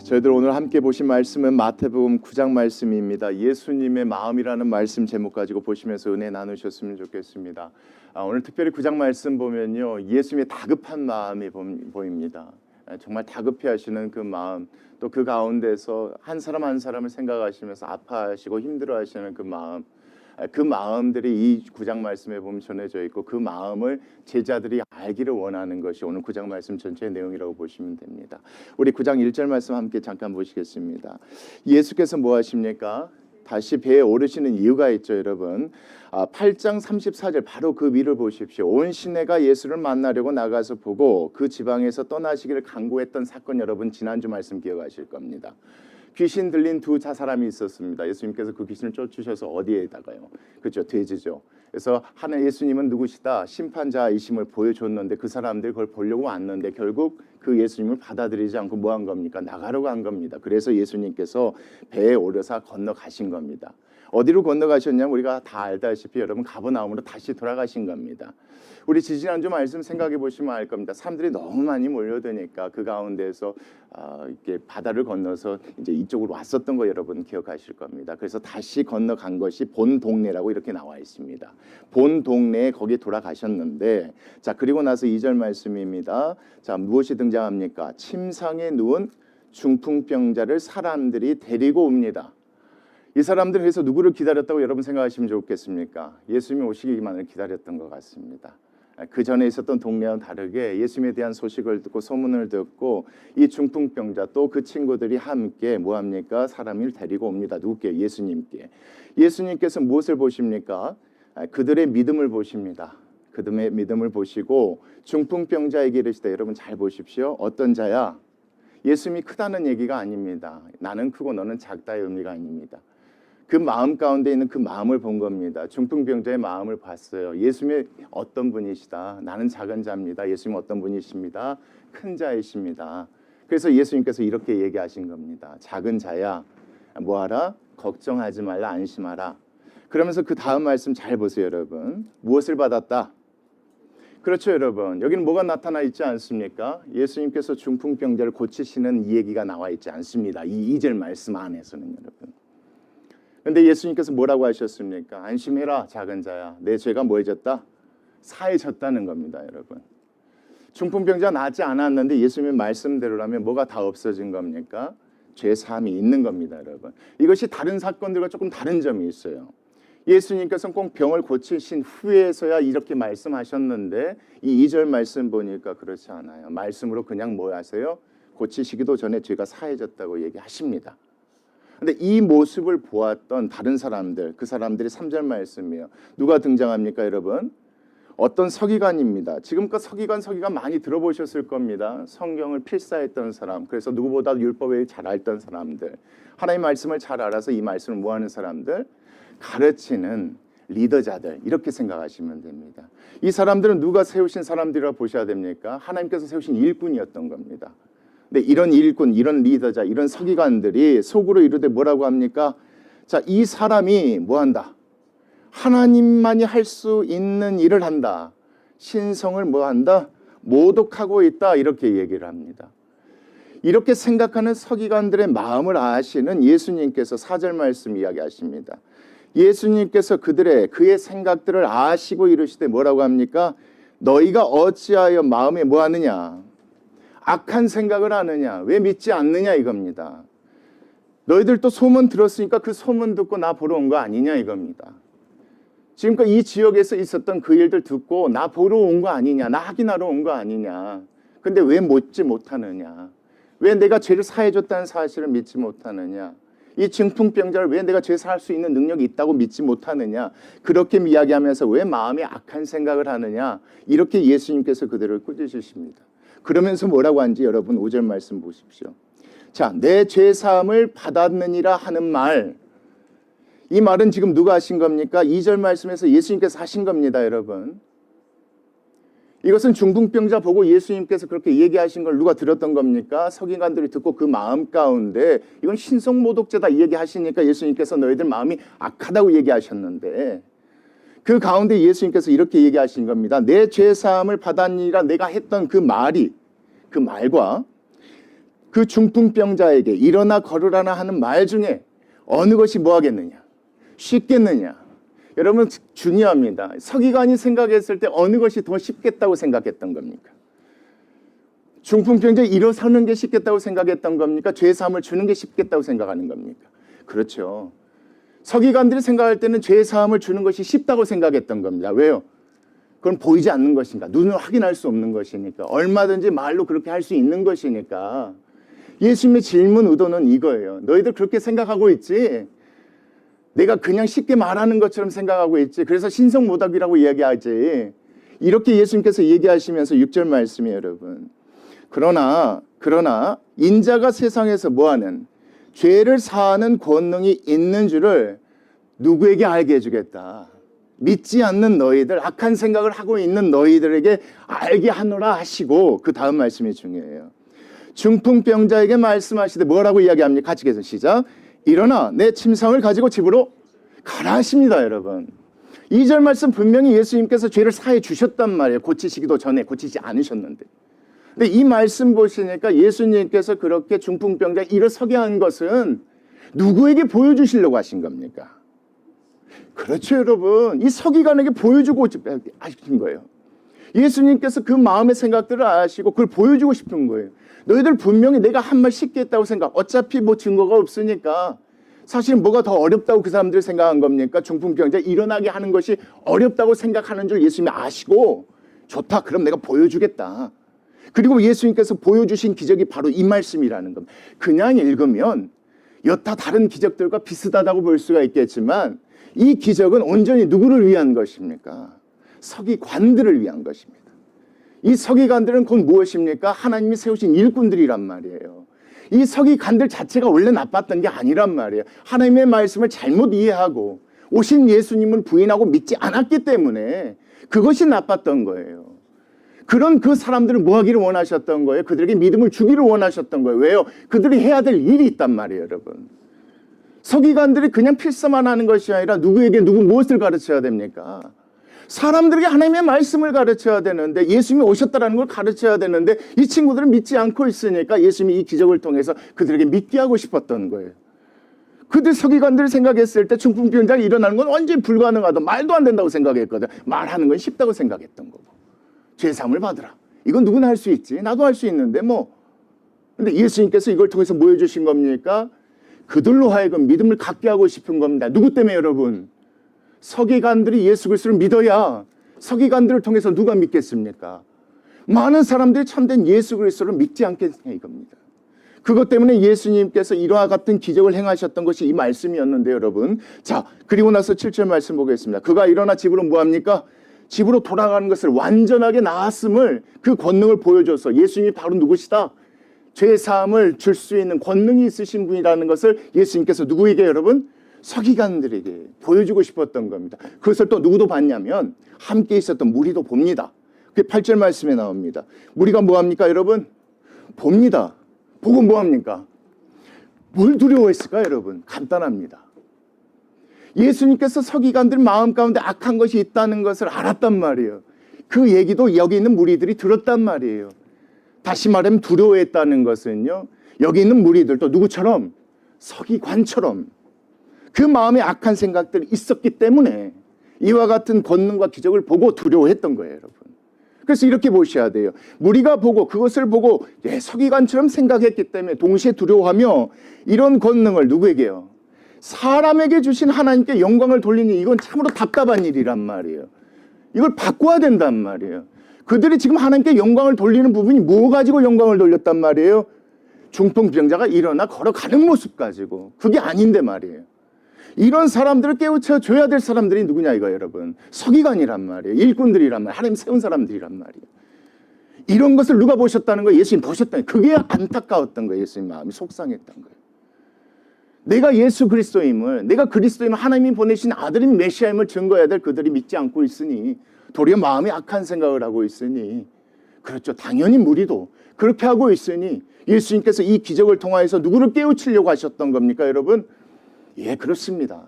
저희들 오늘 함께 보신 말씀은 마태복음 9장 말씀입니다. 예수님의 마음이라는 말씀 제목 가지고 보시면서 은혜 나누셨으면 좋겠습니다. 오늘 특별히 9장 말씀 보면요, 예수님의 다급한 마음이 보입니다. 정말 다급해하시는 그 마음, 또 그 가운데서 한 사람 한 사람을 생각하시면서 아파하시고 힘들어하시는 그 마음, 그 마음들이 이 9장 말씀에 보면 전해져 있고, 그 마음을 제자들이 알기를 원하는 것이 오늘 9장 말씀 전체의 내용이라고 보시면 됩니다. 우리 9장 1절 말씀 함께 잠깐 보시겠습니다. 예수께서 뭐 하십니까? 다시 배에 오르시는 이유가 있죠, 여러분. 8장 34절 바로 그 위를 보십시오. 온 시내가 예수를 만나려고 나가서 보고 그 지방에서 떠나시기를 간구했던 사건, 여러분 지난주 말씀 기억하실 겁니다. 귀신 들린 두 사람이 있었습니다. 예수님께서 그 귀신을 쫓으셔서 어디에다가요? 그렇죠, 돼지죠. 그래서 하나 예수님은 누구시다? 심판자이심을 보여줬는데 그 사람들이 그걸 보려고 왔는데 결국 그 예수님을 받아들이지 않고 뭐 한 겁니까? 나가려고 한 겁니다. 그래서 예수님께서 배에 오르사 건너가신 겁니다. 어디로 건너가셨냐면 우리가 다 알다시피 여러분 가버나움으로 다시 돌아가신 겁니다. 우리 지지난주 말씀 생각해 보시면 알 겁니다. 사람들이 너무 많이 몰려드니까 그 가운데서 이렇게 바다를 건너서 이제 이쪽으로 왔었던 거 여러분 기억하실 겁니다. 그래서 다시 건너간 것이 본 동네라고 이렇게 나와 있습니다. 본 동네에 거기에 돌아가셨는데, 자 그리고 나서 2절 말씀입니다. 자 무엇이 등장합니까? 침상에 누운 중풍병자를 사람들이 데리고 옵니다. 이 사람들 그래서 누구를 기다렸다고 여러분 생각하시면 좋겠습니까? 예수님이 오시기만을 기다렸던 것 같습니다. 그 전에 있었던 동네와는 다르게 예수님에 대한 소식을 듣고 소문을 듣고 이 중풍병자 또 그 친구들이 함께 뭐합니까? 사람을 데리고 옵니다. 누구께? 예수님께. 예수님께서 무엇을 보십니까? 그들의 믿음을 보십니다. 그들의 믿음을 보시고 중풍병자에게 이르시되, 여러분 잘 보십시오. 어떤 자야? 예수님이 크다는 얘기가 아닙니다. 나는 크고 너는 작다의 의미가 아닙니다. 그 마음 가운데 있는 그 마음을 본 겁니다. 중풍병자의 마음을 봤어요. 예수님이 어떤 분이시다. 나는 작은 자입니다. 예수님은 어떤 분이십니다. 큰 자이십니다. 그래서 예수님께서 이렇게 얘기하신 겁니다. 작은 자야 뭐하라? 걱정하지 말라, 안심하라. 그러면서 그 다음 말씀 잘 보세요, 여러분. 무엇을 받았다? 그렇죠, 여러분. 여기는 뭐가 나타나 있지 않습니까? 예수님께서 중풍병자를 고치시는 이 얘기가 나와 있지 않습니다. 이 2절 말씀 안에서는, 여러분. 그런데 예수님께서 뭐라고 하셨습니까? 안심해라, 작은 자야. 내 죄가 뭐해졌다? 사해졌다는 겁니다, 여러분. 중풍병자 낫지 않았는데 예수님의 말씀대로라면 뭐가 다 없어진 겁니까? 죄 사함이 있는 겁니다, 여러분. 이것이 다른 사건들과 조금 다른 점이 있어요. 예수님께서는 꼭 병을 고치신 후에서야 이렇게 말씀하셨는데 이 2절 말씀 보니까 그렇지 않아요. 말씀으로 그냥 뭐 하세요? 고치시기도 전에 죄가 사해졌다고 얘기하십니다. 근데 이 모습을 보았던 다른 사람들, 그 사람들이 3절 말씀이에요. 누가 등장합니까, 여러분? 어떤 서기관입니다. 지금껏 서기관 많이 들어보셨을 겁니다. 성경을 필사했던 사람, 그래서 누구보다 율법을 잘 알던 사람들, 하나님의 말씀을 잘 알아서 이 말씀을 뭐하는 사람들? 가르치는 리더자들, 이렇게 생각하시면 됩니다. 이 사람들은 누가 세우신 사람들이라고 보셔야 됩니까? 하나님께서 세우신 일꾼이었던 겁니다. 근데 이런 일꾼, 이런 리더자, 이런 서기관들이 속으로 이르되 뭐라고 합니까? 자, 이 사람이 뭐한다? 하나님만이 할 수 있는 일을 한다. 신성을 뭐한다? 모독하고 있다. 이렇게 얘기를 합니다. 이렇게 생각하는 서기관들의 마음을 아시는 예수님께서 4절 말씀 이야기하십니다. 예수님께서 그의 생각들을 아시고 이르시되 뭐라고 합니까? 너희가 어찌하여 마음에 뭐하느냐? 악한 생각을 하느냐? 왜 믿지 않느냐? 이겁니다. 너희들 또 소문 들었으니까 그 소문 듣고 나 보러 온 거 아니냐? 이겁니다. 지금껏 이 지역에서 있었던 그 일들 듣고 나 보러 온 거 아니냐? 나 확인하러 온 거 아니냐? 근데 왜 믿지 못하느냐? 왜 내가 죄를 사해줬다는 사실을 믿지 못하느냐? 이 중풍병자를 왜 내가 죄 사할 수 있는 능력이 있다고 믿지 못하느냐? 그렇게 이야기하면서 왜 마음에 악한 생각을 하느냐? 이렇게 예수님께서 그들을 꾸짖으십니다. 그러면서 뭐라고 하는지 여러분 5절 말씀 보십시오. 자, 내 죄 사함을 받았느니라 하는 말, 이 말은 지금 누가 하신 겁니까? 2절 말씀에서 예수님께서 하신 겁니다, 여러분. 이것은 중풍병자 보고 예수님께서 그렇게 얘기하신 걸 누가 들었던 겁니까? 서기관들이 듣고 그 마음 가운데 이건 신성모독죄다 얘기하시니까 예수님께서 너희들 마음이 악하다고 얘기하셨는데, 그 가운데 예수님께서 이렇게 얘기하신 겁니다. 내 죄사함을 받았니라 내가 했던 그 말이, 그 말과 그 중풍병자에게 일어나 걸으라나 하는 말 중에 어느 것이 뭐 하겠느냐? 쉽겠느냐? 여러분 중요합니다. 서기관이 생각했을 때 어느 것이 더 쉽겠다고 생각했던 겁니까? 중풍병자에 일어서는 게 쉽겠다고 생각했던 겁니까? 죄사함을 주는 게 쉽겠다고 생각하는 겁니까? 그렇죠. 서기관들이 생각할 때는 죄사함을 주는 것이 쉽다고 생각했던 겁니다. 왜요? 그건 보이지 않는 것이니까, 눈으로 확인할 수 없는 것이니까, 얼마든지 말로 그렇게 할 수 있는 것이니까. 예수님의 질문 의도는 이거예요. 너희들 그렇게 생각하고 있지? 내가 그냥 쉽게 말하는 것처럼 생각하고 있지? 그래서 신성모독이라고 이야기하지. 이렇게 예수님께서 얘기하시면서 6절 말씀이에요, 여러분. 그러나 인자가 세상에서 뭐하는 죄를 사하는 권능이 있는 줄을 누구에게 알게 해주겠다. 믿지 않는 너희들, 악한 생각을 하고 있는 너희들에게 알게 하노라 하시고, 그 다음 말씀이 중요해요. 중풍병자에게 말씀하시되 뭐라고 이야기합니까? 같이 계속 시작. 일어나 내 침상을 가지고 집으로 가라 하십니다, 여러분. 2절 말씀 분명히 예수님께서 죄를 사해 주셨단 말이에요. 고치시기도 전에, 고치지 않으셨는데. 근데 이 말씀 보시니까 예수님께서 그렇게 중풍병자에 일어서게 한 것은 누구에게 보여주시려고 하신 겁니까? 그렇죠, 여러분. 이 서기관에게 보여주고 하신 거예요. 예수님께서 그 마음의 생각들을 아시고 그걸 보여주고 싶은 거예요. 너희들 분명히 내가 한 말 쉽게 했다고 생각. 어차피 뭐 증거가 없으니까 사실 뭐가 더 어렵다고 그 사람들이 생각한 겁니까? 중풍병자 일어나게 하는 것이 어렵다고 생각하는 줄 예수님이 아시고 좋다. 그럼 내가 보여주겠다. 그리고 예수님께서 보여주신 기적이 바로 이 말씀이라는 겁니다. 그냥 읽으면 여타 다른 기적들과 비슷하다고 볼 수가 있겠지만 이 기적은 온전히 누구를 위한 것입니까? 서기관들을 위한 것입니다. 이 서기관들은 곧 무엇입니까? 하나님이 세우신 일꾼들이란 말이에요. 이 서기관들 자체가 원래 나빴던 게 아니란 말이에요. 하나님의 말씀을 잘못 이해하고 오신 예수님을 부인하고 믿지 않았기 때문에 그것이 나빴던 거예요. 그런 그 사람들을 뭐 하기를 원하셨던 거예요? 그들에게 믿음을 주기를 원하셨던 거예요. 왜요? 그들이 해야 될 일이 있단 말이에요, 여러분. 서기관들이 그냥 필사만 하는 것이 아니라 누구에게 누구 무엇을 가르쳐야 됩니까? 사람들에게 하나님의 말씀을 가르쳐야 되는데, 예수님이 오셨다는 걸 가르쳐야 되는데 이 친구들은 믿지 않고 있으니까 예수님이 이 기적을 통해서 그들에게 믿게 하고 싶었던 거예요. 그들 서기관들이 생각했을 때 중풍병자가 일어나는 건 완전히 불가능하다, 말도 안 된다고 생각했거든. 말하는 건 쉽다고 생각했던 거고. 죄사함을 받으라. 이건 누구나 할 수 있지. 나도 할 수 있는데 뭐. 근데 예수님께서 이걸 통해서 뭐 해주신 겁니까? 그들로 하여금 믿음을 갖게 하고 싶은 겁니다. 누구 때문에 여러분? 서기관들이 예수 그리스도를 믿어야 서기관들을 통해서 누가 믿겠습니까? 많은 사람들이 참된 예수 그리스도를 믿지 않겠냐 이겁니다. 그것 때문에 예수님께서 이와 같은 기적을 행하셨던 것이 이 말씀이었는데 여러분. 자, 그리고 나서 7절 말씀 보겠습니다. 그가 일어나 집으로 뭐합니까? 집으로 돌아가는 것을 완전하게 나았음을, 그 권능을 보여줘서 예수님이 바로 누구시다? 죄사함을 줄 수 있는 권능이 있으신 분이라는 것을 예수님께서 누구에게 여러분? 서기관들에게 보여주고 싶었던 겁니다. 그것을 또 누구도 봤냐면 함께 있었던 무리도 봅니다. 그게 8절 말씀에 나옵니다. 무리가 뭐합니까 여러분? 봅니다. 보고 뭐합니까? 뭘 두려워했을까 여러분? 간단합니다. 예수님께서 서기관들 마음 가운데 악한 것이 있다는 것을 알았단 말이에요. 그 얘기도 여기 있는 무리들이 들었단 말이에요. 다시 말하면 두려워했다는 것은요, 여기 있는 무리들도 누구처럼? 서기관처럼 그 마음에 악한 생각들이 있었기 때문에 이와 같은 권능과 기적을 보고 두려워했던 거예요, 여러분. 그래서 이렇게 보셔야 돼요. 무리가 보고 그것을 보고 서기관처럼 생각했기 때문에 동시에 두려워하며 이런 권능을 누구에게요? 사람에게 주신 하나님께 영광을 돌리니 이건 참으로 답답한 일이란 말이에요. 이걸 바꿔야 된단 말이에요. 그들이 지금 하나님께 영광을 돌리는 부분이 뭐 가지고 영광을 돌렸단 말이에요? 중풍병자가 일어나 걸어가는 모습 가지고. 그게 아닌데 말이에요. 이런 사람들을 깨우쳐 줘야 될 사람들이 누구냐 이거예요, 여러분. 서기관이란 말이에요. 일꾼들이란 말이에요. 하나님 세운 사람들이란 말이에요. 이런 것을 누가 보셨다는 거예요? 예수님 보셨다는 거예요. 그게 안타까웠던 거예요. 예수님 마음이 속상했던 거예요. 내가 예수 그리스도임을, 내가 그리스도임을 하나님이 보내신 아들인 메시아임을 증거해야 될 그들이 믿지 않고 있으니, 도리어 마음이 악한 생각을 하고 있으니, 그렇죠. 당연히 무리도 그렇게 하고 있으니 예수님께서 이 기적을 통하여서 누구를 깨우치려고 하셨던 겁니까, 여러분? 예, 그렇습니다.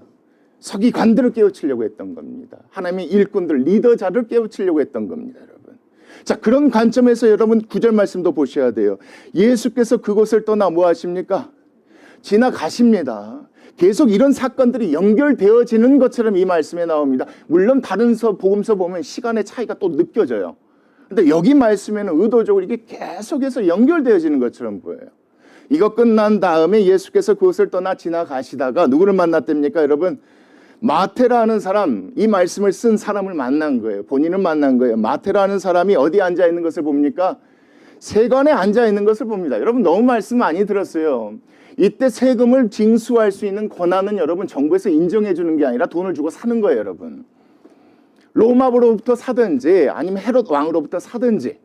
서기관들을 깨우치려고 했던 겁니다. 하나님의 일꾼들, 리더자를 깨우치려고 했던 겁니다, 여러분. 자, 그런 관점에서 여러분 9절 말씀도 보셔야 돼요. 예수께서 그곳을 떠나 뭐 하십니까? 지나가십니다. 계속 이런 사건들이 연결되어지는 것처럼 이 말씀에 나옵니다. 물론 다른 복음서 보면 시간의 차이가 또 느껴져요. 근데 여기 말씀에는 의도적으로 이게 계속해서 연결되어지는 것처럼 보여요. 이거 끝난 다음에 예수께서 그곳을 떠나 지나가시다가 누구를 만났답니까, 여러분? 마태라는 사람, 이 말씀을 쓴 사람을 만난 거예요. 본인을 만난 거예요. 마태라는 사람이 어디에 앉아 있는 것을 봅니까? 세관에 앉아 있는 것을 봅니다. 여러분 너무 말씀 많이 들었어요. 이때 세금을 징수할 수 있는 권한은 여러분 정부에서 인정해 주는 게 아니라 돈을 주고 사는 거예요, 여러분. 로마로부터 사든지 아니면 헤롯 왕으로부터 사든지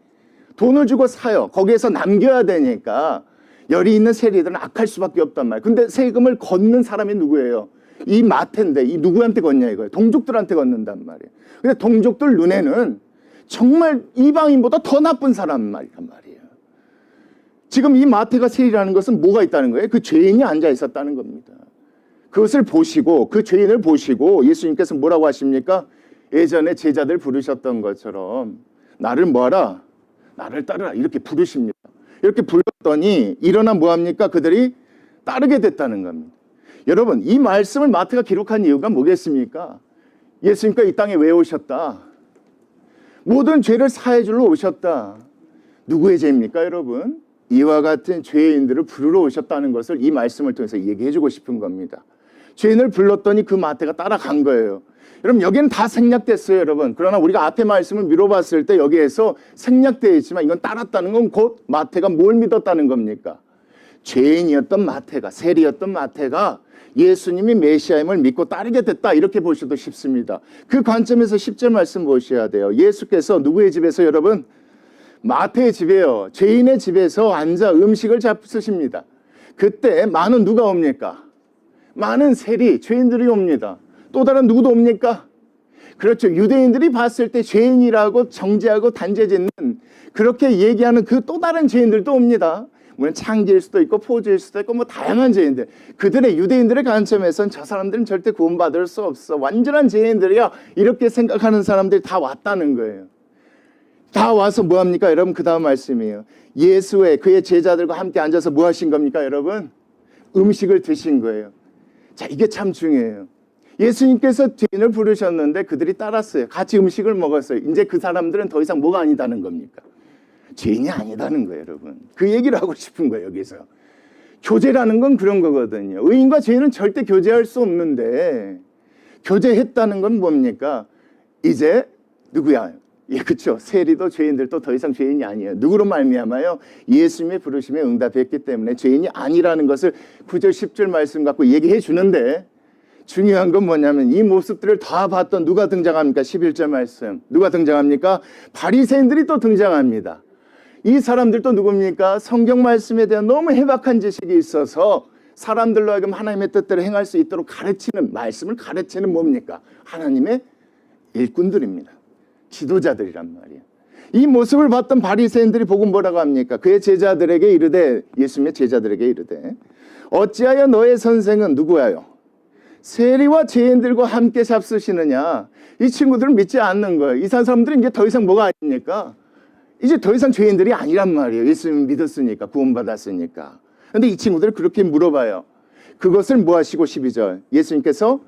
돈을 주고 사요. 거기에서 남겨야 되니까 열이 있는 세리들은 악할 수밖에 없단 말이에요. 근데 세금을 걷는 사람이 누구예요? 이 마태인데 이 누구한테 걷냐 이거예요. 동족들한테 걷는단 말이에요. 근데 동족들 눈에는 정말 이방인보다 더 나쁜 사람 말이란 말이에요. 지금 이 마태가 세리라는 것은 뭐가 있다는 거예요? 그 죄인이 앉아 있었다는 겁니다. 그것을 보시고 그 죄인을 보시고 예수님께서 뭐라고 하십니까? 예전에 제자들 부르셨던 것처럼 나를 뭐하라? 나를 따르라 이렇게 부르십니다. 이렇게 불렀더니 일어나 뭐합니까? 그들이 따르게 됐다는 겁니다. 여러분 이 말씀을 마태가 기록한 이유가 뭐겠습니까? 예수님께서 이 땅에 왜 오셨다? 모든 죄를 사해 주러 오셨다. 누구의 죄입니까, 여러분? 이와 같은 죄인들을 부르러 오셨다는 것을 이 말씀을 통해서 얘기해 주고 싶은 겁니다. 죄인을 불렀더니 그 마태가 따라간 거예요. 여러분 여기는 다 생략됐어요, 여러분. 그러나 우리가 앞에 말씀을 미뤄봤을 때 여기에서 생략되어 있지만 이건 따랐다는 건 곧 마태가 뭘 믿었다는 겁니까? 죄인이었던 마태가, 세리였던 마태가 예수님이 메시아임을 믿고 따르게 됐다 이렇게 보셔도 쉽습니다. 그 관점에서 10절 말씀 보셔야 돼요. 예수께서 누구의 집에서 여러분? 마태의 집이에요. 죄인의 집에서 앉아 음식을 잡수십니다. 그때 많은 누가 옵니까? 많은 세리, 죄인들이 옵니다. 또 다른 누구도 옵니까? 그렇죠. 유대인들이 봤을 때 죄인이라고 정죄하고 단죄짓는 그렇게 얘기하는 그 또 다른 죄인들도 옵니다. 물론 창기일 수도 있고 포주일 수도 있고 뭐 다양한 죄인들. 그들의 유대인들의 관점에서는 저 사람들은 절대 구원받을 수 없어. 완전한 죄인들이야. 이렇게 생각하는 사람들이 다 왔다는 거예요. 다 와서 뭐합니까? 여러분 그 다음 말씀이에요. 예수의 그의 제자들과 함께 앉아서 뭐 하신 겁니까? 여러분 음식을 드신 거예요. 자 이게 참 중요해요. 예수님께서 죄인을 부르셨는데 그들이 따랐어요. 같이 음식을 먹었어요. 이제 그 사람들은 더 이상 뭐가 아니다는 겁니까? 죄인이 아니다는 거예요, 여러분. 그 얘기를 하고 싶은 거예요, 여기서. 교제라는 건 그런 거거든요. 의인과 죄인은 절대 교제할 수 없는데 교제했다는 건 뭡니까? 이제 누구야? 예, 그렇죠. 세리도 죄인들도 더 이상 죄인이 아니에요. 누구로 말미암아요? 예수님의 부르심에 응답했기 때문에 죄인이 아니라는 것을 9절 10절 말씀 갖고 얘기해 주는데 중요한 건 뭐냐면 이 모습들을 다 봤던 누가 등장합니까? 11절 말씀. 누가 등장합니까? 바리새인들이 또 등장합니다. 이 사람들도 누굽니까? 성경 말씀에 대한 너무 해박한 지식이 있어서 사람들로 하여금 하나님의 뜻대로 행할 수 있도록 가르치는 말씀을 가르치는 뭡니까? 하나님의 일꾼들입니다. 지도자들이란 말이에요. 이 모습을 봤던 바리새인들이 보고 뭐라고 합니까? 그의 제자들에게 이르되 예수님의 제자들에게 이르되 어찌하여 너의 선생은 누구예요? 세리와 죄인들과 함께 잡수시느냐? 이 친구들은 믿지 않는 거예요. 이 사람들은 이제 더 이상 뭐가 아닙니까? 이제 더 이상 죄인들이 아니란 말이에요. 예수님 믿었으니까, 구원받았으니까. 그런데 이 친구들은 그렇게 물어봐요. 그것을 뭐 하시고 12절 예수님께서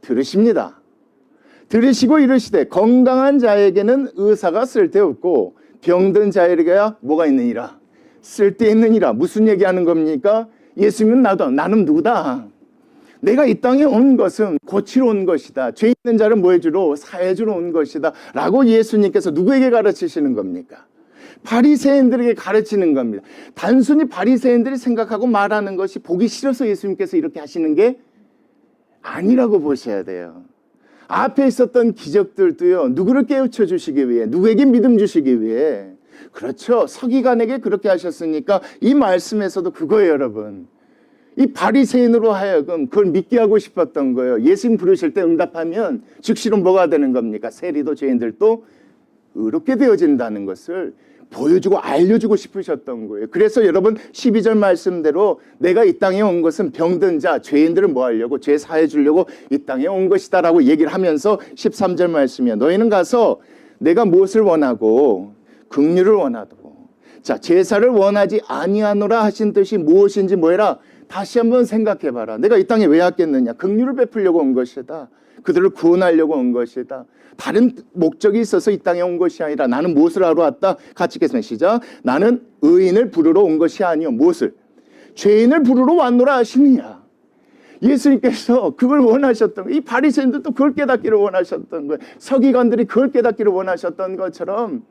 들으십니다. 들으시고 이르시되 건강한 자에게는 의사가 쓸데없고 병든 자에게야 뭐가 있느니라? 쓸데있느니라. 무슨 얘기하는 겁니까? 예수님은 나는 누구다? 내가 이 땅에 온 것은 고치러 온 것이다. 죄 있는 자를 뭐 해주러? 사해주러 온 것이다. 라고 예수님께서 누구에게 가르치시는 겁니까? 바리새인들에게 가르치는 겁니다. 단순히 바리새인들이 생각하고 말하는 것이 보기 싫어서 예수님께서 이렇게 하시는 게 아니라고 보셔야 돼요. 앞에 있었던 기적들도요. 누구를 깨우쳐 주시기 위해, 누구에게 믿음 주시기 위해. 그렇죠. 서기관에게 그렇게 하셨으니까 이 말씀에서도 그거예요, 여러분. 이 바리새인으로 하여금 그걸 믿게 하고 싶었던 거예요. 예수님 부르실 때 응답하면 즉시로 뭐가 되는 겁니까? 세리도 죄인들도 의롭게 되어진다는 것을 보여주고 알려주고 싶으셨던 거예요. 그래서 여러분 12절 말씀대로 내가 이 땅에 온 것은 병든 자, 죄인들을 뭐 하려고? 죄 사해 주려고 이 땅에 온 것이다 라고 얘기를 하면서 13절 말씀이야. 너희는 가서 내가 무엇을 원하고 긍휼을 원하고. 자, 제사를 원하지 아니하노라 하신 뜻이 무엇인지 뭐해라? 다시 한번 생각해봐라. 내가 이 땅에 왜 왔겠느냐? 긍휼을 베풀려고 온 것이다. 그들을 구원하려고 온 것이다. 다른 목적이 있어서 이 땅에 온 것이 아니라 나는 무엇을 하러 왔다? 같이 읽겠습니다. 시작. 나는 의인을 부르러 온 것이 아니요. 무엇을? 죄인을 부르러 왔노라 하시느냐. 예수님께서 그걸 원하셨던 거예요. 이 바리새인들도 그걸 깨닫기를 원하셨던 거예요. 서기관들이 그걸 깨닫기를 원하셨던 것처럼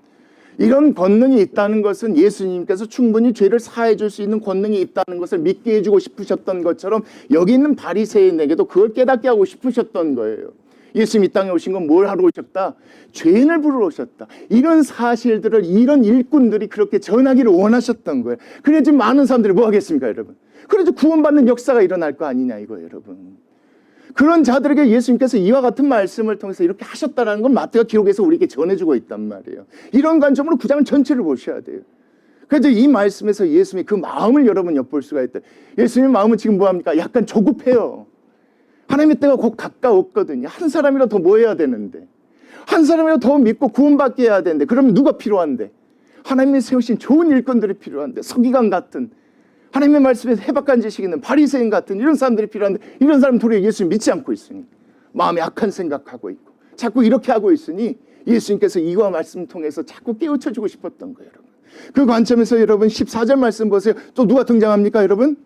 이런 권능이 있다는 것은 예수님께서 충분히 죄를 사해 줄 수 있는 권능이 있다는 것을 믿게 해주고 싶으셨던 것처럼 여기 있는 바리새인에게도 그걸 깨닫게 하고 싶으셨던 거예요. 예수님 이 땅에 오신 건 뭘 하러 오셨다? 죄인을 부르러 오셨다. 이런 사실들을 이런 일꾼들이 그렇게 전하기를 원하셨던 거예요. 그래야지 많은 사람들이 뭐 하겠습니까, 여러분? 그래도 구원받는 역사가 일어날 거 아니냐 이거예요, 여러분. 그런 자들에게 예수님께서 이와 같은 말씀을 통해서 이렇게 하셨다는 건 마태가 기록해서 우리에게 전해주고 있단 말이에요. 이런 관점으로 9장 전체를 보셔야 돼요. 그래서 이 말씀에서 예수님의 그 마음을 여러분 엿볼 수가 있다. 예수님의 마음은 지금 뭐합니까? 약간 조급해요. 하나님의 때가 곧 가까웠거든요. 한 사람이라도 더 뭐 해야 되는데, 한 사람이라도 더 믿고 구원받게 해야 되는데, 그러면 누가 필요한데? 하나님이 세우신 좋은 일꾼들이 필요한데, 서기관 같은 하나님의 말씀에 해박한 지식 있는 바리새인 같은 이런 사람들이 필요한데, 이런 사람 도리어 예수님 믿지 않고 있으니 마음에 악한 생각하고 있고 자꾸 이렇게 하고 있으니 예수님께서 이와 말씀 통해서 자꾸 깨우쳐주고 싶었던 거예요, 여러분. 그 관점에서 여러분 14절 말씀 보세요. 또 누가 등장합니까, 여러분?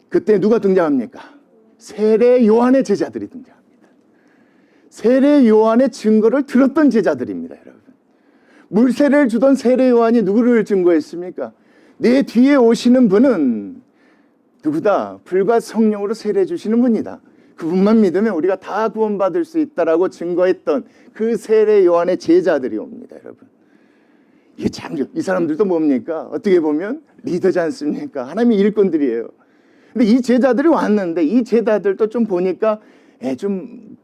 그때 누가 등장합니까? 세례 요한의 제자들이 등장합니다. 세례 요한의 증거를 들었던 제자들입니다, 여러분. 물세례를 주던 세례 요한이 누구를 증거했습니까? 내 뒤에 오시는 분은 누구다? 불과 성령으로 세례 주시는 분이다. 그분만 믿으면 우리가 다 구원받을 수 있다라고 증거했던 그 세례 요한의 제자들이 옵니다, 여러분. 이게 참, 이 사람들도 뭡니까? 어떻게 보면 리더지 않습니까? 하나님의 일꾼들이에요. 근데 이 제자들이 왔는데 이 제자들도 좀 보니까 좀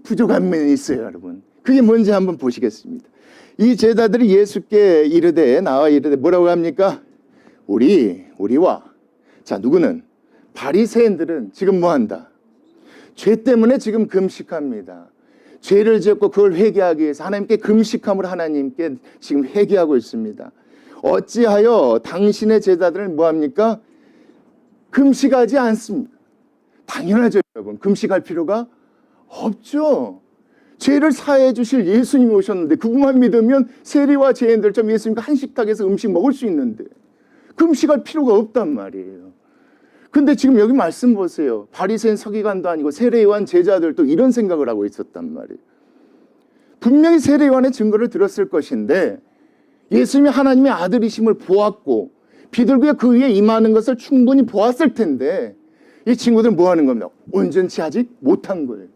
부족한 면이 있어요, 여러분. 그게 뭔지 한번 보시겠습니다. 이 제자들이 예수께 나와 이르되 뭐라고 합니까? 우리와 자, 누구는? 바리새인들은 지금 뭐한다? 죄 때문에 지금 금식합니다. 죄를 지었고 그걸 회개하기 위해서 하나님께 금식함으로 하나님께 지금 회개하고 있습니다. 어찌하여 당신의 제자들은 뭐합니까? 금식하지 않습니다. 당연하죠, 여러분. 금식할 필요가 없죠. 죄를 사해 주실 예수님이 오셨는데 그분만 믿으면 세리와 죄인들처럼 예수님과 한 식탁에서 음식 먹을 수 있는데 금식할 필요가 없단 말이에요. 근데 지금 여기 말씀 보세요. 바리새인 서기관도 아니고 세례요한 제자들도 이런 생각을 하고 있었단 말이에요. 분명히 세례요한의 증거를 들었을 것인데 예수님이 하나님의 아들이심을 보았고 비둘기가 그 위에 임하는 것을 충분히 보았을 텐데 이 친구들은 뭐 하는 겁니까? 온전치 아직 못한 거예요.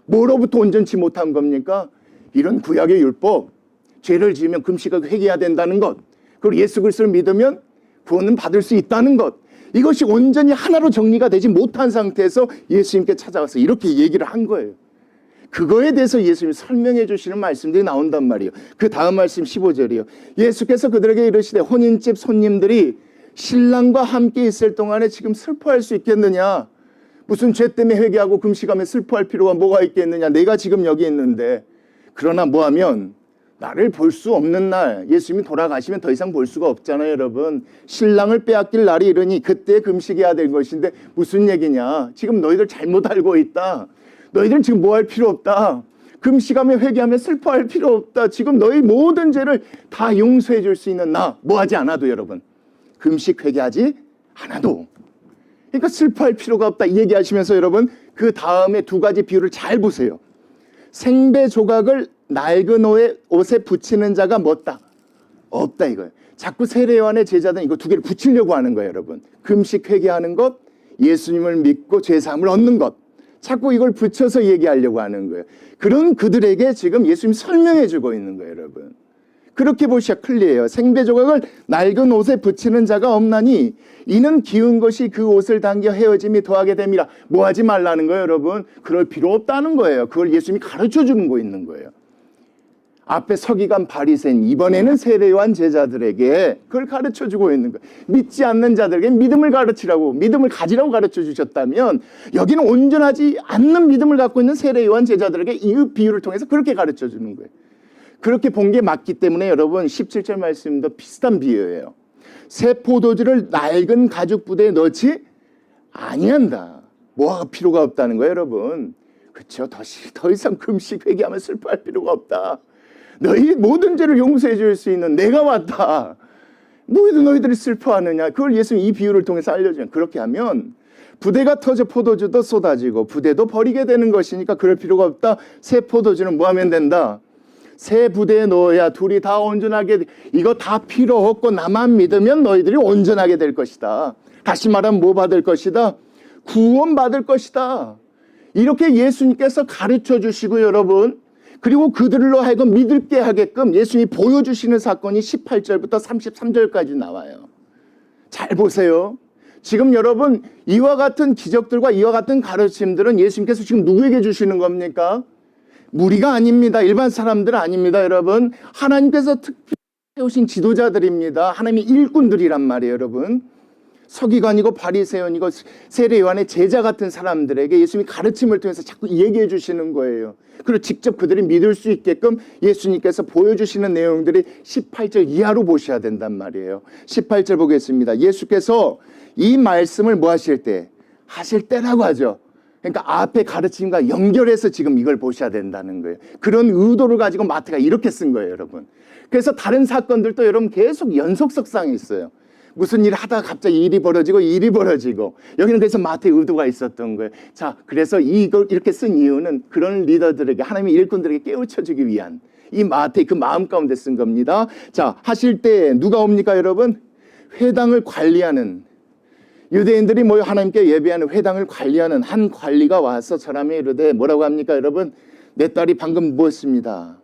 뭐로부터 온전치 못한 겁니까? 이런 구약의 율법, 죄를 지으면 금식하고 회개해야 된다는 것, 그리고 예수 그리스도를 믿으면 구원은 받을 수 있다는 것, 이것이 온전히 하나로 정리가 되지 못한 상태에서 예수님께 찾아와서 이렇게 얘기를 한 거예요. 그거에 대해서 예수님이 설명해 주시는 말씀들이 나온단 말이에요. 그 다음 말씀 15절이요. 예수께서 그들에게 이르시되 혼인집 손님들이 신랑과 함께 있을 동안에 지금 슬퍼할 수 있겠느냐? 무슨 죄 때문에 회개하고 금식하며 슬퍼할 필요가 뭐가 있겠느냐? 내가 지금 여기 있는데. 그러나 뭐하면 나를 볼 수 없는 날, 예수님이 돌아가시면 더 이상 볼 수가 없잖아요, 여러분. 신랑을 빼앗길 날이 이르니 그때 금식해야 될 것인데 무슨 얘기냐? 지금 너희들 잘못 알고 있다. 너희들은 지금 뭐 할 필요 없다. 금식하며 회개하며 슬퍼할 필요 없다. 지금 너희 모든 죄를 다 용서해 줄 수 있는 나, 뭐 하지 않아도 여러분. 금식 회개하지 않아도. 그러니까 슬퍼할 필요가 없다 이 얘기하시면서 여러분 그 다음에 두 가지 비유를 잘 보세요. 생배 조각을 낡은 옷에 붙이는 자가 뭐다? 없다 이거예요. 자꾸 세례요한의 제자들은 이거 두 개를 붙이려고 하는 거예요, 여러분. 금식 회개하는 것, 예수님을 믿고 죄사함을 얻는 것. 자꾸 이걸 붙여서 얘기하려고 하는 거예요. 그런 그들에게 지금 예수님이 설명해 주고 있는 거예요, 여러분. 그렇게 보셔야 클리어해요. 생배 조각을 낡은 옷에 붙이는 자가 없나니 이는 기운 것이 그 옷을 당겨 헤어짐이 더하게 됨이라. 뭐 하지 말라는 거예요, 여러분? 그럴 필요 없다는 거예요. 그걸 예수님이 가르쳐 주는 거 있는 거예요. 앞에 서기관 바리새인, 이번에는 세례요한 제자들에게 그걸 가르쳐 주고 있는 거예요. 믿지 않는 자들에게 믿음을 가르치라고, 믿음을 가지라고 가르쳐 주셨다면 여기는 온전하지 않는 믿음을 갖고 있는 세례요한 제자들에게 이 비유를 통해서 그렇게 가르쳐 주는 거예요. 그렇게 본 게 맞기 때문에 여러분 17절 말씀도 비슷한 비유예요. 새 포도주를 낡은 가죽 부대에 넣지 아니한다. 뭐가 필요가 없다는 거예요, 여러분. 그렇죠. 더 이상 금식 회개하면 슬퍼할 필요가 없다. 너희 모든 죄를 용서해 줄 수 있는 내가 왔다. 뭐해도 너희들이 슬퍼하느냐. 그걸 예수님이 이 비유를 통해서 알려줘요. 그렇게 하면 부대가 터져 포도주도 쏟아지고 부대도 버리게 되는 것이니까 그럴 필요가 없다. 새 포도주는 뭐 하면 된다? 새 부대에 넣어야 둘이 다 온전하게, 이거 다 필요 없고 나만 믿으면 너희들이 온전하게 될 것이다. 다시 말하면 뭐 받을 것이다? 구원 받을 것이다. 이렇게 예수님께서 가르쳐 주시고 여러분, 그리고 그들로 하여금 믿을게 하게끔 예수님이 보여주시는 사건이 18절부터 33절까지 나와요. 잘 보세요. 지금 여러분 이와 같은 기적들과 이와 같은 가르침들은 예수님께서 지금 누구에게 주시는 겁니까? 무리가 아닙니다. 일반 사람들 아닙니다. 여러분 하나님께서 특별히 세우신 지도자들입니다. 하나님의 일꾼들이란 말이에요. 여러분 서기관이고 바리새인이고 세례 요한의 제자 같은 사람들에게 예수님이 가르침을 통해서 자꾸 얘기해 주시는 거예요. 그리고 직접 그들이 믿을 수 있게끔 예수님께서 보여주시는 내용들이 18절 이하로 보셔야 된단 말이에요. 18절 보겠습니다. 예수께서 이 말씀을 뭐 하실 때? 하실 때라고 하죠. 그러니까 앞에 가르침과 연결해서 지금 이걸 보셔야 된다는 거예요. 그런 의도를 가지고 마태가 이렇게 쓴 거예요, 여러분. 그래서 다른 사건들도 여러분 계속 연속성상이 있어요. 무슨 일을 하다가 갑자기 일이 벌어지고 여기는 그래서 마태의 의도가 있었던 거예요. 자, 그래서 이걸 이렇게 쓴 이유는 그런 리더들에게 하나님의 일꾼들에게 깨우쳐주기 위한 이 마태의 그 마음 가운데 쓴 겁니다. 자, 하실 때 누가 옵니까 여러분? 회당을 관리하는 유대인들이 모여 하나님께 예배하는 회당을 관리하는 한 관리가 와서 사람이 이르되 뭐라고 합니까 여러분? 내 딸이 방금 누웠습니다.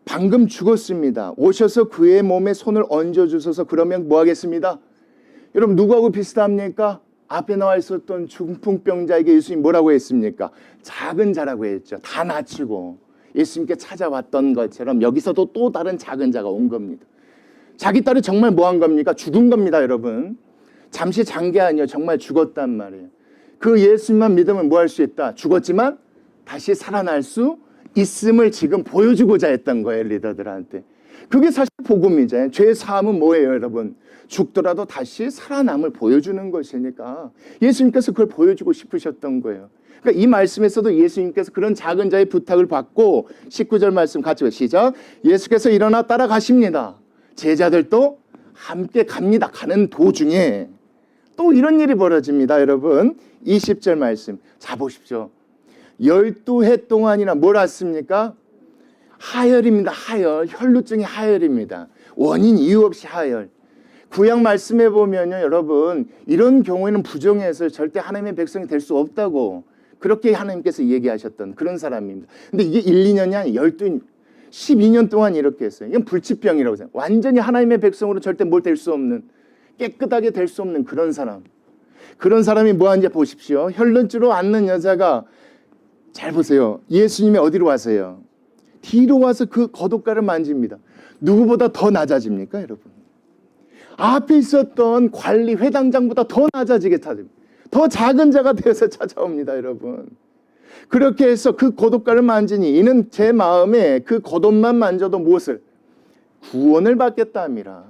방금 죽었습니다. 오셔서 그의 몸에 손을 얹어주셔서 그러면 뭐 하겠습니다? 여러분 누구하고 비슷합니까? 앞에 나와 있었던 중풍병자에게 예수님이 뭐라고 했습니까? 작은 자라고 했죠. 다 낮추고 예수님께 찾아왔던 것처럼 여기서도 또 다른 작은 자가 온 겁니다. 자기 딸이 정말 뭐 한 겁니까? 죽은 겁니다, 여러분. 잠시 잔 게 아니에요. 정말 죽었단 말이에요. 그 예수님만 믿으면 뭐 할 수 있다? 죽었지만 다시 살아날 수 있음을 지금 보여주고자 했던 거예요, 리더들한테. 그게 사실 복음이잖아요. 죄 사함은 뭐예요, 여러분? 죽더라도 다시 살아남을 보여주는 것이니까 예수님께서 그걸 보여주고 싶으셨던 거예요. 그러니까 이 말씀에서도 예수님께서 그런 작은 자의 부탁을 받고 19절 말씀 같이 시작. 예수께서 일어나 따라가십니다. 제자들도 함께 갑니다. 가는 도중에 또 이런 일이 벌어집니다, 여러분. 20절 말씀. 자, 보십시오. 12해 동안이나 뭘 왔습니까? 하혈입니다. 하혈. 혈루증이 하혈입니다. 원인 이유 없이 하혈. 구약 말씀해 보면요, 여러분, 이런 경우에는 부정해서 절대 하나님의 백성이 될 수 없다고 그렇게 하나님께서 얘기하셨던 그런 사람입니다. 근데 이게 1, 2년이 아니라 12년 동안 이렇게 했어요. 이건 불치병이라고 생각해요. 완전히 하나님의 백성으로 절대 뭘 될 수 없는, 깨끗하게 될 수 없는 그런 사람. 그런 사람이 뭐하는지 보십시오. 혈루증으로 앓는 여자가 잘 보세요. 예수님이 어디로 와서요? 뒤로 와서 그 겉옷가를 만집니다. 누구보다 더 낮아집니까, 여러분? 앞에 있었던 관리 회당장보다 더 낮아지게 찾습니다. 더 작은 자가 되어서 찾아옵니다, 여러분. 그렇게 해서 그 겉옷가를 만지니 이는 제 마음에 그 겉옷만 만져도 무엇을? 구원을 받겠다 함이라.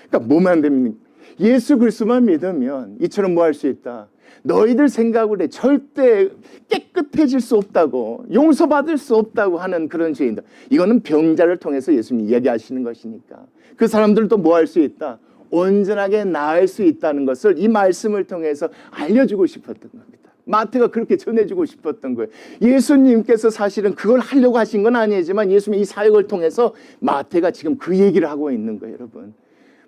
그러니까 뭐만 됩니까? 예수 그리스도만 믿으면 이처럼 뭐 할 수 있다? 너희들 생각으로 절대 깨끗해질 수 없다고, 용서받을 수 없다고 하는 그런 죄인들. 이거는 병자를 통해서 예수님이 얘기하시는 것이니까 그 사람들도 뭐 할 수 있다? 온전하게 나을 수 있다는 것을 이 말씀을 통해서 알려주고 싶었던 겁니다. 마태가 그렇게 전해주고 싶었던 거예요. 예수님께서 사실은 그걸 하려고 하신 건 아니지만 예수님의 이 사역을 통해서 마태가 지금 그 얘기를 하고 있는 거예요, 여러분.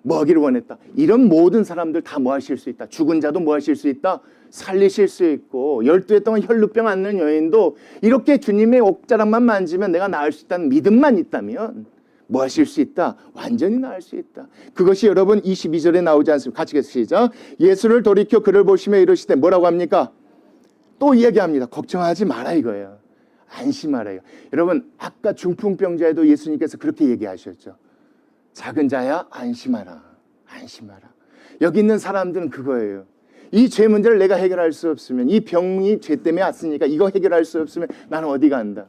뭐 하기를 원했다? 이런 모든 사람들 다 뭐 하실 수 있다? 죽은 자도 뭐 하실 수 있다? 살리실 수 있고 12해 동안 혈루병 앓는 여인도 이렇게 주님의 옥자락만 만지면 내가 나을 수 있다는 믿음만 있다면 뭐 하실 수 있다? 완전히 나을 수 있다. 그것이 여러분 22절에 나오지 않습니까? 같이 시작. 예수를 돌이켜 그를 보시며 이르시되 뭐라고 합니까? 또 이야기합니다. 걱정하지 마라 이거예요. 안심하라요. 여러분 아까 중풍병자에도 예수님께서 그렇게 얘기하셨죠. 작은 자야 안심하라. 안심하라. 여기 있는 사람들은 그거예요. 이 죄 문제를 내가 해결할 수 없으면, 이 병이 죄 때문에 왔으니까 이거 해결할 수 없으면 나는 어디 간다.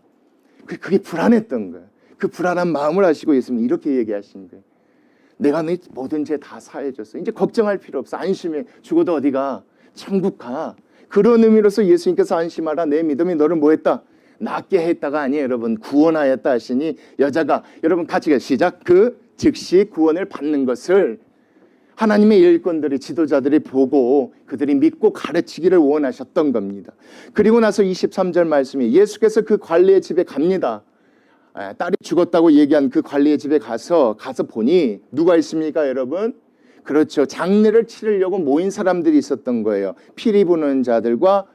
그게 불안했던 거예요. 그 불안한 마음을 아시고 예수님이 이렇게 얘기하신 거예요. 내가 네 모든 죄 다 사해줬어. 이제 걱정할 필요 없어. 안심해. 죽어도 어디가? 천국 가. 그런 의미로서 예수님께서 안심하라. 내 믿음이 너를 뭐 했다? 낫게 했다가 아니에요. 여러분 구원하였다 하시니 여자가 여러분 같이 시작. 그 즉시 구원을 받는 것을 하나님의 일꾼들이 지도자들이 보고 그들이 믿고 가르치기를 원하셨던 겁니다. 그리고 나서 23절 말씀이 예수께서 그 관리의 집에 갑니다. 딸이 죽었다고 얘기한 그 관리의 집에 가서 보니 누가 있습니까 여러분? 그렇죠. 장례를 치르려고 모인 사람들이 있었던 거예요. 피리 부는 자들과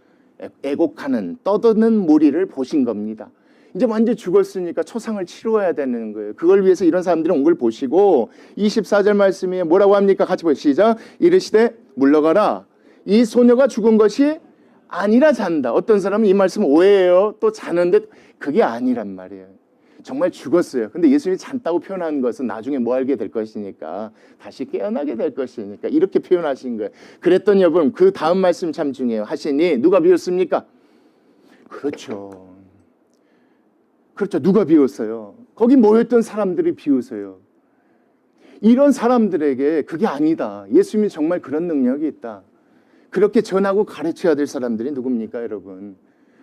애곡하는 떠드는 무리를 보신 겁니다. 이제 완전 죽었으니까 초상을 치러야 되는 거예요. 그걸 위해서 이런 사람들이 온 걸 보시고 24절 말씀이 뭐라고 합니까? 같이 보시죠. 이르시되 물러가라. 이 소녀가 죽은 것이 아니라 잔다. 어떤 사람은 이 말씀 오해해요. 또 자는데 그게 아니란 말이에요. 정말 죽었어요. 근데 예수님이 잔다고 표현한 것은 나중에 뭐 알게 될 것이니까 다시 깨어나게 될 것이니까 이렇게 표현하신 거예요. 그랬더니 여러분 그 다음 말씀 참 중요해요. 하시니 누가 비웠습니까? 그렇죠. 누가 비웠어요? 거기 모였던 사람들이 비웃어요. 이런 사람들에게 그게 아니다. 예수님이 정말 그런 능력이 있다. 그렇게 전하고 가르쳐야 될 사람들이 누굽니까 여러분?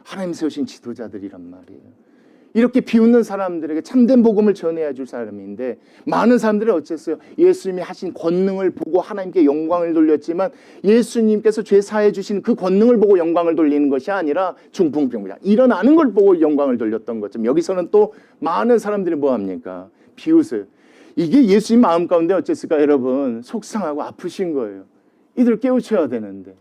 하나님 세우신 지도자들이란 말이에요. 이렇게 비웃는 사람들에게 참된 복음을 전해야 줄 사람인데 많은 사람들이 어쨌어요? 예수님이 하신 권능을 보고 하나님께 영광을 돌렸지만 예수님께서 죄 사해 주신 그 권능을 보고 영광을 돌리는 것이 아니라 중풍병자 일어나는 걸 보고 영광을 돌렸던 것처럼 여기서는 또 많은 사람들이 뭐합니까? 비웃어요. 이게 예수님 마음 가운데 어쨌을까 여러분? 속상하고 아프신 거예요. 이들 깨우쳐야 되는데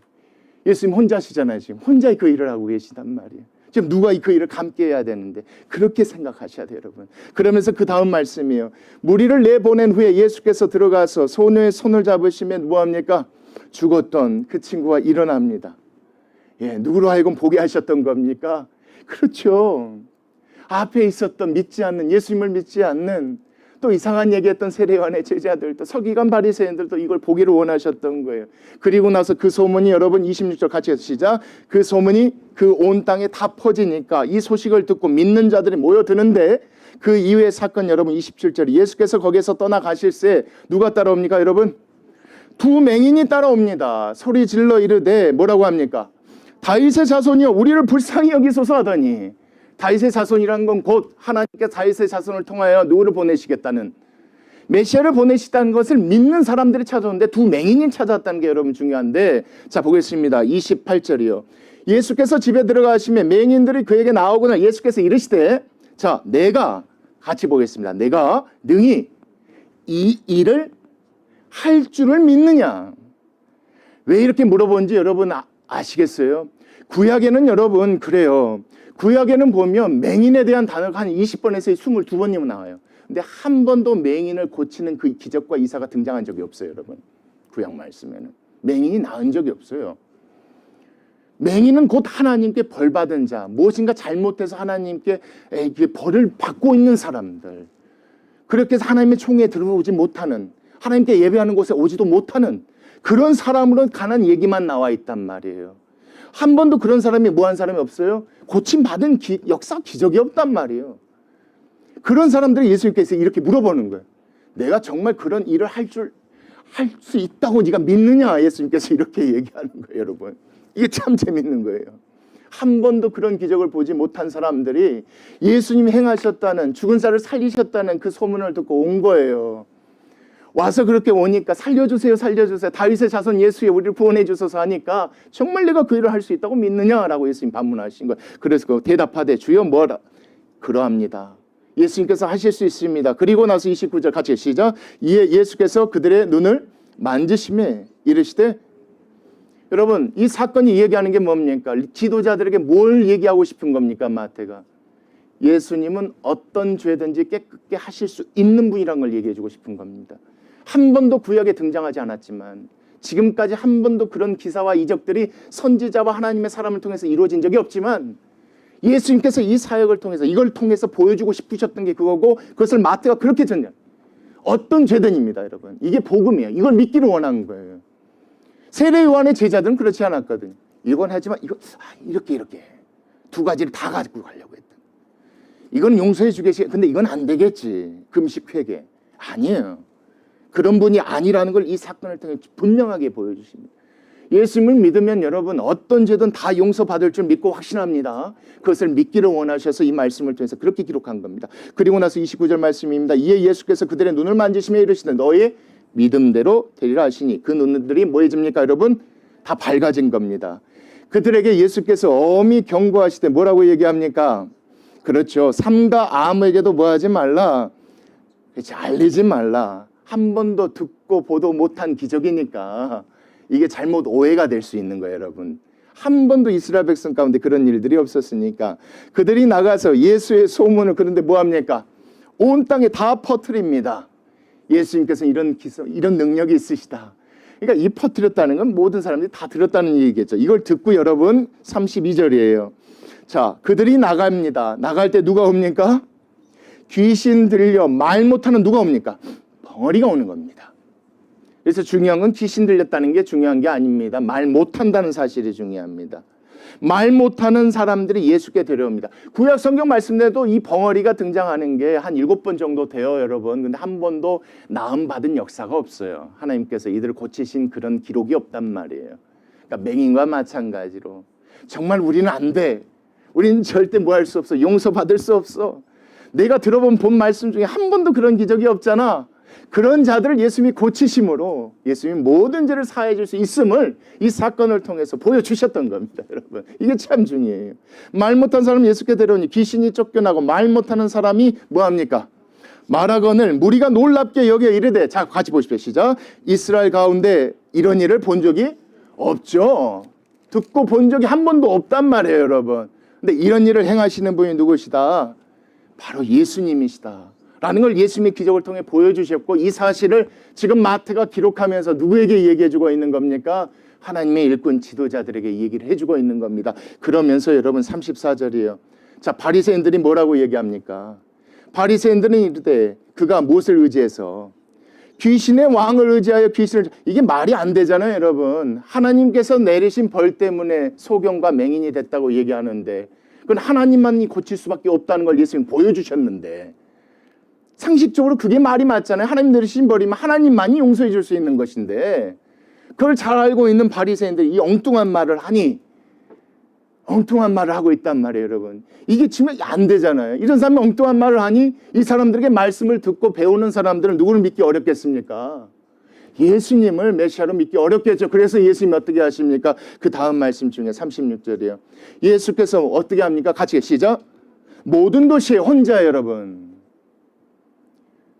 예수님 혼자시잖아요. 지금 혼자 그 일을 하고 계시단 말이에요. 지금 누가 그 일을 감게 해야 되는데 그렇게 생각하셔야 돼요 여러분. 그러면서 그 다음 말씀이에요. 무리를 내보낸 후에 예수께서 들어가서 소녀의 손을 잡으시면 뭐합니까? 죽었던 그 친구가 일어납니다. 누구로 하여금 보게 하셨던 겁니까? 그렇죠. 앞에 있었던 믿지 않는 예수님을 믿지 않는 또 이상한 얘기했던 세례요한의 제자들도 서기관 바리새인들도 이걸 보기를 원하셨던 거예요. 그리고 나서 그 소문이 여러분 26절 같이 해서 시작. 그 소문이 그 온 땅에 다 퍼지니까 이 소식을 듣고 믿는 자들이 모여드는데 그 이후의 사건 여러분 27절 예수께서 거기에서 떠나가실새 누가 따라옵니까 여러분? 두 맹인이 따라옵니다. 소리 질러 이르되 뭐라고 합니까? 다윗의 자손이여 우리를 불쌍히 여기소서 하더니 다윗의 자손이란 건 곧 하나님께서 다윗의 자손을 통하여 누구를 보내시겠다는 메시아를 보내시다는 것을 믿는 사람들이 찾아오는데 두 맹인이 찾아왔다는 게 여러분 중요한데 자 보겠습니다. 28절이요. 예수께서 집에 들어가시면 맹인들이 그에게 나오거나 예수께서 이르시되 자 내가 같이 보겠습니다. 내가 능히 이 일을 할 줄을 믿느냐. 왜 이렇게 물어보는지 여러분 아시겠어요? 구약에는 여러분 그래요. 구약에는 보면 맹인에 대한 단어가 한 20번에서 22번이면 나와요. 근데 한 번도 맹인을 고치는 그 기적과 이사가 등장한 적이 없어요, 여러분. 구약 말씀에는. 맹인이 나은 적이 없어요. 맹인은 곧 하나님께 벌 받은 자, 무엇인가 잘못해서 하나님께 벌을 받고 있는 사람들. 그렇게 해서 하나님의 총에 들어오지 못하는, 하나님께 예배하는 곳에 오지도 못하는 그런 사람으로 관한 얘기만 나와 있단 말이에요. 한 번도 그런 사람이 뭐한 사람이 없어요? 고침받은 역사 기적이 없단 말이에요. 그런 사람들이 예수님께서 이렇게 물어보는 거예요. 내가 정말 그런 일을 할 수 있다고 네가 믿느냐? 예수님께서 이렇게 얘기하는 거예요, 여러분. 이게 참 재밌는 거예요. 한 번도 그런 기적을 보지 못한 사람들이 예수님이 행하셨다는, 죽은 자를 살리셨다는 그 소문을 듣고 온 거예요. 와서 그렇게 오니까 살려주세요, 살려주세요. 다윗의 자손 예수여 우리를 구원해 주소서 하니까 정말 내가 그 일을 할 수 있다고 믿느냐라고 예수님 반문하신 거예요. 그래서 그 대답하되 주여 뭐라? 그러합니다. 예수님께서 하실 수 있습니다. 그리고 나서 29절 같이 시작. 이에 예수께서 그들의 눈을 만지시매 이르시되 여러분 이 사건이 얘기하는 게 뭡니까? 지도자들에게 뭘 얘기하고 싶은 겁니까? 마태가 예수님은 어떤 죄든지 깨끗게 하실 수 있는 분이라는 걸 얘기해 주고 싶은 겁니다. 한 번도 구약에 등장하지 않았지만 지금까지 한 번도 그런 기사와 이적들이 선지자와 하나님의 사람을 통해서 이루어진 적이 없지만 예수님께서 이 사역을 통해서 이걸 통해서 보여주고 싶으셨던 게 그거고 그것을 마태가 그렇게 전해. 어떤 죄든입니다, 여러분. 이게 복음이에요. 이걸 믿기를 원하는 거예요. 세례 요한의 제자들은 그렇지 않았거든요. 이건 하지만 이거 이렇게 두 가지를 다 가지고 가려고 했다. 이건 용서해 주겠지. 근데 이건 안 되겠지. 금식 회개. 아니에요. 그런 분이 아니라는 걸 이 사건을 통해 분명하게 보여주십니다. 예수님을 믿으면 여러분 어떤 죄든 다 용서받을 줄 믿고 확신합니다. 그것을 믿기를 원하셔서 이 말씀을 통해서 그렇게 기록한 겁니다. 그리고 나서 29절 말씀입니다. 이에 예수께서 그들의 눈을 만지시며 이르시되 너의 믿음대로 되리라 하시니 그 눈들이 뭐해집니까 여러분? 다 밝아진 겁니다. 그들에게 예수께서 엄히 경고하시되 뭐라고 얘기합니까? 그렇죠. 삼가 아무에게도 뭐하지 말라. 그렇지, 알리지 말라. 한 번도 듣고 보도 못한 기적이니까 이게 잘못 오해가 될 수 있는 거예요, 여러분. 한 번도 이스라엘 백성 가운데 그런 일들이 없었으니까 그들이 나가서 예수의 소문을 그런데 뭐합니까? 온 땅에 다 퍼뜨립니다. 예수님께서는 이런 능력이 있으시다. 그러니까 이 퍼뜨렸다는 건 모든 사람들이 다 들었다는 얘기겠죠. 이걸 듣고 여러분 32절이에요. 자, 그들이 나갑니다. 나갈 때 누가 옵니까? 귀신 들려 말 못하는 누가 옵니까? 벙어리가 오는 겁니다. 그래서 중요한 건 귀신 들렸다는 게 중요한 게 아닙니다. 말 못한다는 사실이 중요합니다. 말 못하는 사람들이 예수께 데려옵니다. 구약 성경 말씀대로 이 벙어리가 등장하는 게 한 7번 정도 돼요, 여러분. 근데 한 번도 나음받은 역사가 없어요. 하나님께서 이들을 고치신 그런 기록이 없단 말이에요. 그러니까 맹인과 마찬가지로 정말 우리는 안 돼. 우리는 절대 뭐 할 수 없어. 용서받을 수 없어. 내가 들어본 본 말씀 중에 한 번도 그런 기적이 없잖아. 그런 자들을 예수님이 고치심으로 예수님이 모든 죄를 사해 줄 수 있음을 이 사건을 통해서 보여주셨던 겁니다, 여러분. 이게 참 중요해요. 말 못한 사람 예수께 데려오니 귀신이 쫓겨나고 말 못하는 사람이 뭐합니까? 말하거늘 무리가 놀랍게 여겨 이르되, 자 같이 보십시오. 시작. 이스라엘 가운데 이런 일을 본 적이 없죠. 듣고 본 적이 한 번도 없단 말이에요, 여러분. 근데 이런 일을 행하시는 분이 누구시다? 바로 예수님이시다 라는 걸 예수님의 기적을 통해 보여주셨고, 이 사실을 지금 마태가 기록하면서 누구에게 얘기해주고 있는 겁니까? 하나님의 일꾼 지도자들에게 얘기를 해주고 있는 겁니다. 그러면서 여러분 34절이에요. 자, 바리새인들이 뭐라고 얘기합니까? 바리새인들은 이르되 그가 무엇을 의지해서? 귀신의 왕을 의지하여 귀신을, 이게 말이 안 되잖아요, 여러분. 하나님께서 내리신 벌 때문에 소경과 맹인이 됐다고 얘기하는데 그건 하나님만이 고칠 수밖에 없다는 걸 예수님이 보여주셨는데, 상식적으로 그게 말이 맞잖아요. 하나님 내리신 벌이면 하나님만이 용서해 줄 수 있는 것인데, 그걸 잘 알고 있는 바리새인들이 이 엉뚱한 말을 하니, 엉뚱한 말을 하고 있단 말이에요, 여러분. 이게 지금 안 되잖아요. 이런 사람이 엉뚱한 말을 하니 이 사람들에게 말씀을 듣고 배우는 사람들은 누구를 믿기 어렵겠습니까? 예수님을 메시아로 믿기 어렵겠죠. 그래서 예수님이 어떻게 하십니까? 그 다음 말씀 중에 36절이에요. 예수께서 어떻게 합니까? 같이 시작. 모든 도시에 혼자, 여러분.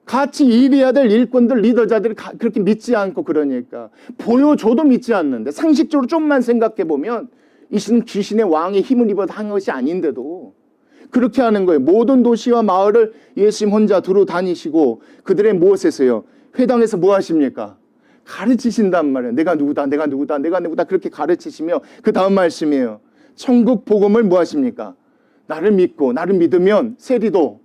같이 일해야 될 일꾼들, 리더자들이 그렇게 믿지 않고, 그러니까 보여줘도 믿지 않는데, 상식적으로 좀만 생각해 보면 이신은 귀신의 왕의 힘을 입어 한 것이 아닌데도 그렇게 하는 거예요. 모든 도시와 마을을 예수님 혼자 두루 다니시고 그들의 무엇에서요? 회당에서 뭐 하십니까? 가르치신단 말이에요. 내가 누구다, 내가 누구다, 내가 누구다, 그렇게 가르치시며 그 다음 말씀이에요. 천국 복음을 뭐 하십니까? 나를 믿고, 나를 믿으면 세리도,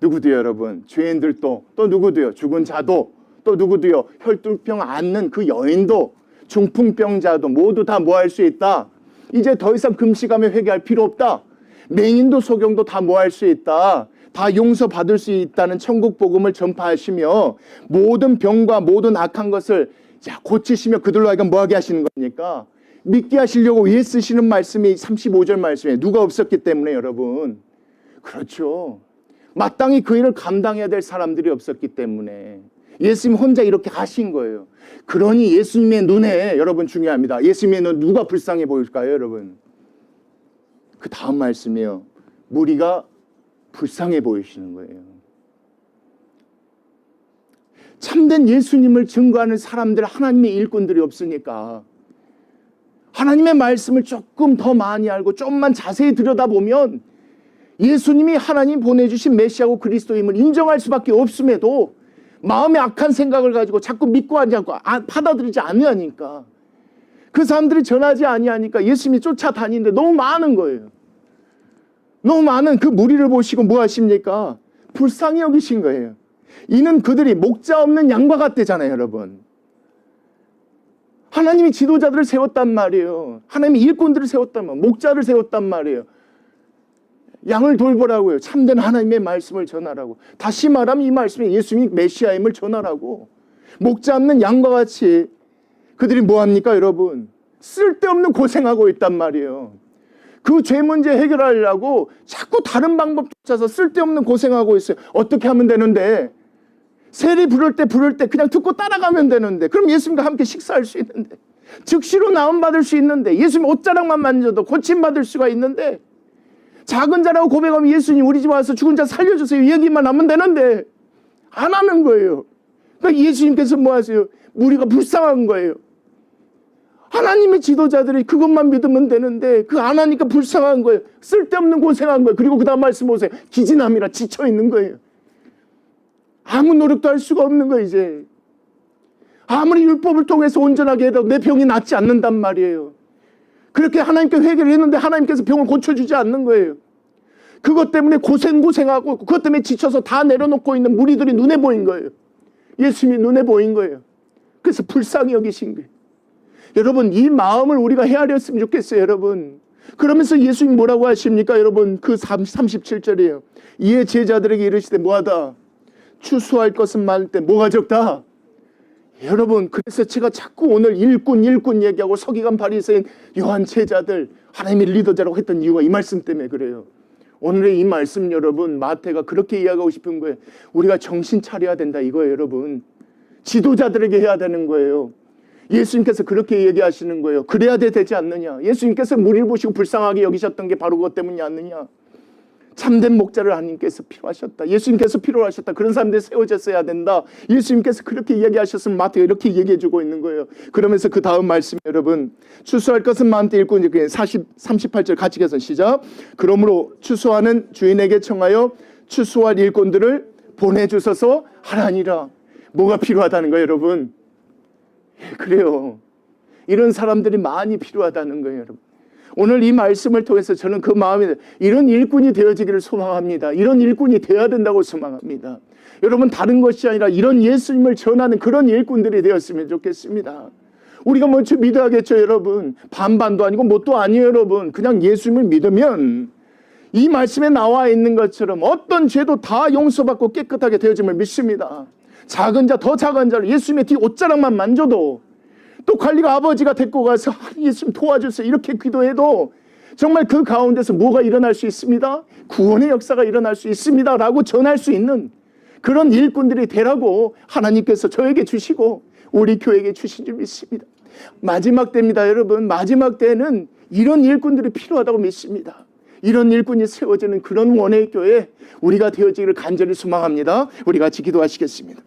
누구도요, 여러분? 죄인들도, 또 누구도요? 죽은 자도, 또 누구도요? 혈투병 앓는 그 여인도, 중풍병자도 모두 다 뭐 할 수 있다? 이제 더 이상 금식하며 회개할 필요 없다. 맹인도 소경도 다 뭐 할 수 있다. 다 용서받을 수 있다는 천국 복음을 전파하시며 모든 병과 모든 악한 것을 고치시며 그들로 하여금 뭐하게 하시는 겁니까? 믿게 하시려고 왜 쓰시는 말씀이 35절 말씀이에요. 누가 없었기 때문에, 여러분. 그렇죠. 마땅히 그 일을 감당해야 될 사람들이 없었기 때문에 예수님 혼자 이렇게 하신 거예요. 그러니 예수님의 눈에, 여러분 중요합니다. 예수님의 눈 누가 불쌍해 보일까요, 여러분? 그 다음 말씀이에요. 무리가 불쌍해 보이시는 거예요. 참된 예수님을 증거하는 사람들, 하나님의 일꾼들이 없으니까 하나님의 말씀을 조금 더 많이 알고 좀만 자세히 들여다보면 예수님이 하나님 보내주신 메시아고 그리스도임을 인정할 수밖에 없음에도 마음에 악한 생각을 가지고 자꾸 믿고 하지 않고 받아들이지 않으니까, 그 사람들이 전하지 아니하니까 예수님이 쫓아다니는데 너무 많은 거예요. 너무 많은 그 무리를 보시고 뭐 하십니까? 불쌍히 여기신 거예요. 이는 그들이 목자 없는 양과 같대잖아요, 여러분. 하나님이 지도자들을 세웠단 말이에요. 하나님이 일꾼들을 세웠단 말이에요. 목자를 세웠단 말이에요. 양을 돌보라고요. 참된 하나님의 말씀을 전하라고. 다시 말하면 이 말씀이 예수님이 메시아임을 전하라고. 목자 없는 양과 같이 그들이 뭐합니까 여러분? 쓸데없는 고생하고 있단 말이에요. 그 죄 문제 해결하려고 자꾸 다른 방법 찾아서 쓸데없는 고생하고 있어요. 어떻게 하면 되는데? 세리 부를 때 그냥 듣고 따라가면 되는데, 그럼 예수님과 함께 식사할 수 있는데, 즉시로 나음받을 수 있는데, 예수님 옷자락만 만져도 고침받을 수가 있는데, 작은 자라고 고백하면 예수님 우리 집 와서 죽은 자 살려주세요 이 얘기만 하면 되는데 안 하는 거예요. 그러니까 예수님께서 뭐 하세요? 우리가 불쌍한 거예요. 하나님의 지도자들이 그것만 믿으면 되는데 그거 안 하니까 불쌍한 거예요. 쓸데없는 고생한 거예요. 그리고 그 다음 말씀 보세요. 기진함이라 지쳐있는 거예요. 아무 노력도 할 수가 없는 거예요. 이제 아무리 율법을 통해서 온전하게 해도 내 병이 낫지 않는단 말이에요. 그렇게 하나님께 회개를 했는데 하나님께서 병을 고쳐주지 않는 거예요. 그것 때문에 고생하고 그것 때문에 지쳐서 다 내려놓고 있는 무리들이 눈에 보인 거예요. 예수님이 눈에 보인 거예요. 그래서 불쌍히 여기신 거예요. 여러분, 이 마음을 우리가 헤아렸으면 좋겠어요. 여러분, 그러면서 예수님 뭐라고 하십니까? 여러분, 그 37절이에요. 이에 제자들에게 이르시되 뭐하다? 추수할 것은 많을 때 뭐가 적다? 여러분, 그래서 제가 자꾸 오늘 일꾼 얘기하고 서기관 바리새인 요한 제자들 하나님의 리더자라고 했던 이유가 이 말씀 때문에 그래요. 오늘의 이 말씀 여러분, 마태가 그렇게 이야기하고 싶은 거예요. 우리가 정신 차려야 된다 이거예요. 여러분, 지도자들에게 해야 되는 거예요. 예수님께서 그렇게 얘기하시는 거예요. 그래야 되지 않느냐. 예수님께서 무리를 보시고 불쌍하게 여기셨던 게 바로 그것 때문이 아니냐. 참된 목자를 하나님께서 필요하셨다. 예수님께서 필요하셨다. 그런 사람들이 세워졌어야 된다. 예수님께서 그렇게 이야기하셨으면 마태가 이렇게 얘기해주고 있는 거예요. 그러면서 그 다음 말씀 여러분, 추수할 것은 많은데 읽고 이제 38절 같이 계속 시작. 그러므로 추수하는 주인에게 청하여 추수할 일꾼들을 보내주셔서 하라니라. 뭐가 필요하다는 거예요 여러분? 그래요. 이런 사람들이 많이 필요하다는 거예요 여러분. 오늘 이 말씀을 통해서 저는 그 마음에 이런 일꾼이 되어지기를 소망합니다. 이런 일꾼이 되어야 된다고 소망합니다. 여러분, 다른 것이 아니라 이런 예수님을 전하는 그런 일꾼들이 되었으면 좋겠습니다. 우리가 먼저 믿어야겠죠 여러분. 반반도 아니고 뭣도 아니에요 여러분. 그냥 예수님을 믿으면 이 말씀에 나와 있는 것처럼 어떤 죄도 다 용서받고 깨끗하게 되어짐을 믿습니다. 작은 자, 더 작은 자를 예수님의 뒤 옷자락만 만져도 또 관리가 아버지가 데리고 가서 예수님 도와주세요 이렇게 기도해도 정말 그 가운데서 뭐가 일어날 수 있습니다. 구원의 역사가 일어날 수 있습니다 라고 전할 수 있는 그런 일꾼들이 되라고 하나님께서 저에게 주시고 우리 교회에게 주신 줄 믿습니다. 마지막 때입니다 여러분. 마지막 때는 이런 일꾼들이 필요하다고 믿습니다. 이런 일꾼이 세워지는 그런 원의 교회 우리가 되어지기를 간절히 소망합니다. 우리 같이 기도하시겠습니다.